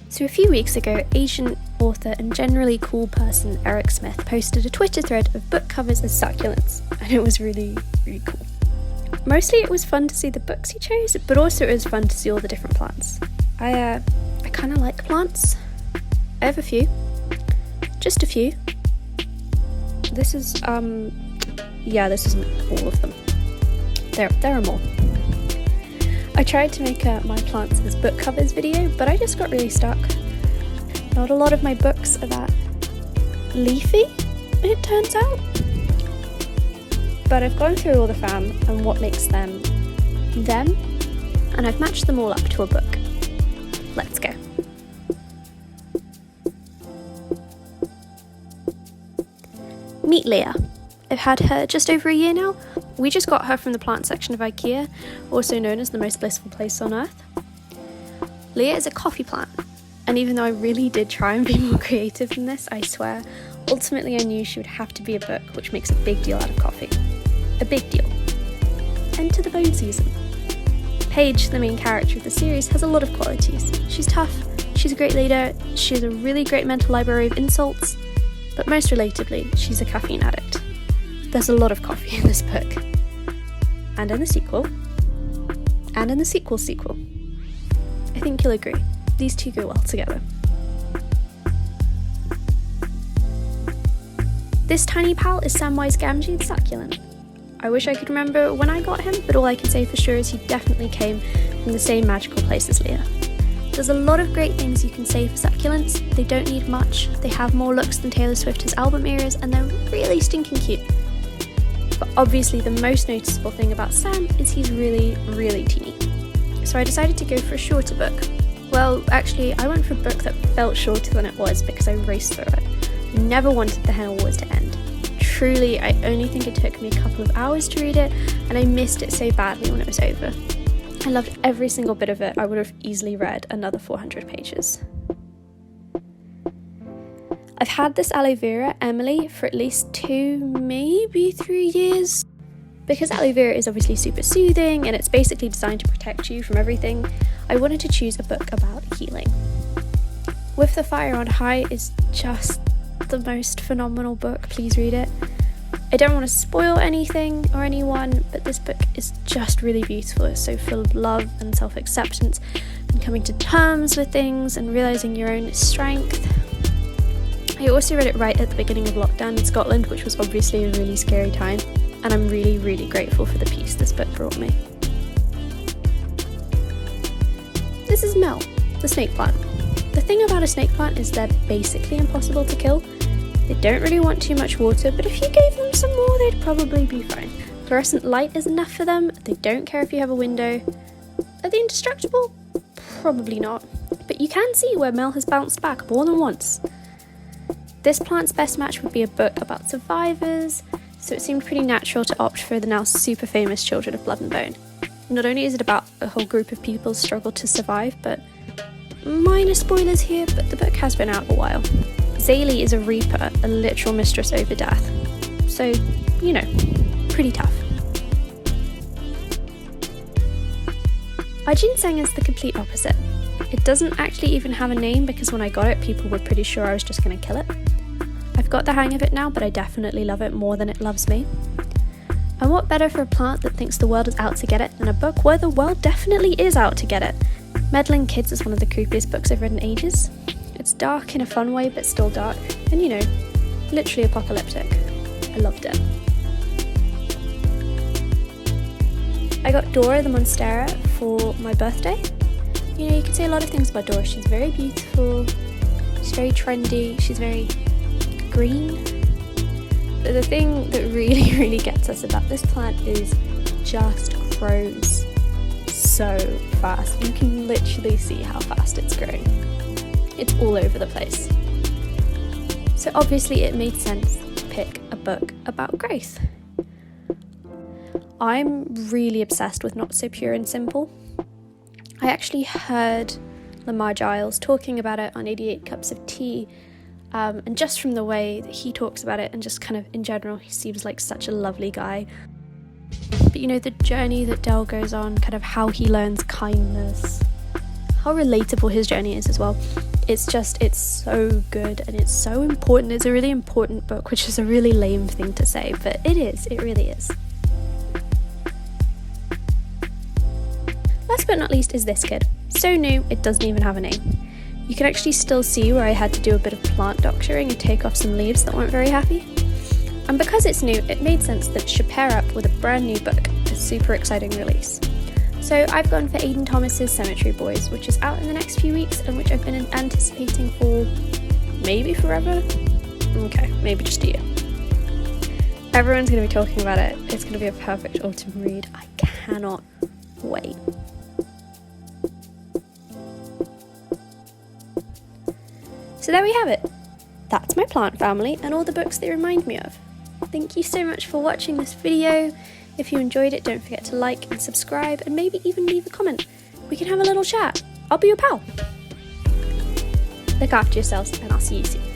So a few weeks ago, Asian author and generally cool person Eric Smith posted a Twitter thread of book covers as succulents, and it was really, really cool. Mostly it was fun to see the books he chose, but also it was fun to see all the different plants. I kind of like plants. I have a few. Just a few. This is, this isn't all of them. There are more. I tried to make my plants as book covers video, but I just got really stuck. Not a lot of my books are that leafy, it turns out. But I've gone through all the fam and what makes them, and I've matched them all up to a book. Let's go. Meet Leah. I've had her just over a year now. We just got her from the plant section of IKEA, also known as the most blissful place on earth. Leah is a coffee plant, and even though I really did try and be more creative than this, I swear, ultimately I knew she would have to be a book, which makes a big deal out of coffee. A big deal. Enter the bone season. Paige, the main character of the series, has a lot of qualities. She's tough, she's a great leader, she has a really great mental library of insults, but most relatably, she's a caffeine addict. There's a lot of coffee in this book. And in the sequel. And in the sequel. I think you'll agree. These two go well together. This tiny pal is Samwise Gamgee the succulent. I wish I could remember when I got him, but all I can say for sure is he definitely came from the same magical place as Leah. There's a lot of great things you can say for succulents. They don't need much, they have more looks than Taylor Swift's album eras, and they're really stinking cute. But obviously the most noticeable thing about Sam is he's really, really teeny. So I decided to go for a shorter book. Well, actually, I went for a book that felt shorter than it was because I raced through it. I never wanted the Henna Wars to end. Truly, I only think it took me a couple of hours to read it, and I missed it so badly when it was over. I loved every single bit of it. I would have easily read another 400 pages. I've had this aloe vera, Emily, for at least 2, maybe 3 years. Because aloe vera is obviously super soothing and it's basically designed to protect you from everything, I wanted to choose a book about healing. With the Fire on High is just the most phenomenal book, please read it. I don't want to spoil anything or anyone, but this book is just really beautiful. It's so full of love and self-acceptance and coming to terms with things and realising your own strength. I also read it right at the beginning of lockdown in Scotland, which was obviously a really scary time, and I'm really, really grateful for the peace this book brought me. This is Mel, the snake plant. The thing about a snake plant is they're basically impossible to kill. They don't really want too much water, but if you gave them some more, they'd probably be fine. Fluorescent light is enough for them. They don't care if you have a window. Are they indestructible? Probably not. But you can see where Mel has bounced back more than once. This plant's best match would be a book about survivors, so it seemed pretty natural to opt for the now super famous Children of Blood and Bone. Not only is it about a whole group of people's struggle to survive, but minor spoilers here, but the book has been out a while. Zaylee is a reaper, a literal mistress over death. So, you know, pretty tough. Our ginseng is the complete opposite. It doesn't actually even have a name because when I got it, people were pretty sure I was just going to kill it. I've got the hang of it now, but I definitely love it more than it loves me. And what better for a plant that thinks the world is out to get it than a book where the world definitely is out to get it? Meddling Kids is one of the creepiest books I've read in ages. It's dark in a fun way, but still dark, and you know, literally apocalyptic. I loved it. I got Dora the Monstera for my birthday. You know, you can say a lot of things about Dora. She's very beautiful, she's very trendy, she's very green. But the thing that really, really gets us about this plant is just grows so fast. You can literally see how fast it's growing. It's all over the place. So obviously it made sense to pick a book about growth. I'm really obsessed with Not So Pure and Simple. I actually heard Lamar Giles talking about it on 88 Cups of Tea, and just from the way that he talks about it and just kind of in general, he seems like such a lovely guy. But you know, the journey that Del goes on, kind of how he learns kindness, how relatable his journey is as well. It's so good and it's so important. It's a really important book, which is a really lame thing to say, but it really is. Last but not least is this kid. So new, it doesn't even have a name. You can actually still see where I had to do a bit of plant doctoring and take off some leaves that weren't very happy. And because it's new, it made sense that it should pair up with a brand new book, a super exciting release. So I've gone for Aidan Thomas's Cemetery Boys, which is out in the next few weeks and which I've been anticipating for maybe forever? Okay, maybe just a year. Everyone's going to be talking about it. It's going to be a perfect autumn read. I cannot wait. So there we have it. That's my plant family and all the books they remind me of. Thank you so much for watching this video. If you enjoyed it, don't forget to like and subscribe and maybe even leave a comment. We can have a little chat. I'll be your pal. Look after yourselves and I'll see you soon.